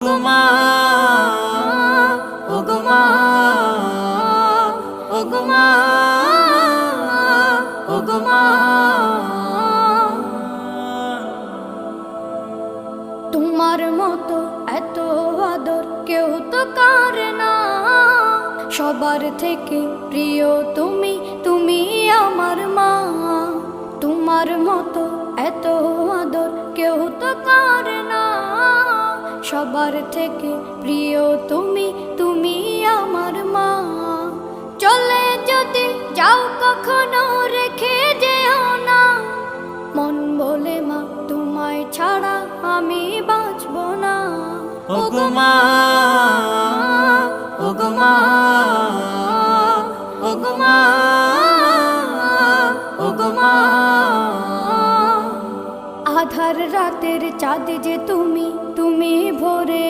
ওগো মা, ওগো মা, ওগো মা। তোমার মতো এত আদর কেউ তো করে না, সবার থেকে প্রিয় তুমি, তুমি আমার মা। তোমার মতো এত আদর কেউ তো করে না, সবার থেকে প্রিয় তুমি, তুমি আমার মা। চলে যদি যাও কখনো রেখে যেও না, মন বলে মা তোমায় ছাড়া আমি বাঁচব না। ওগো মা, ওগো মা, ওগো মা, ওগো মা। আধার রাতের চাঁদ যে তুমি, তুমি ভোরে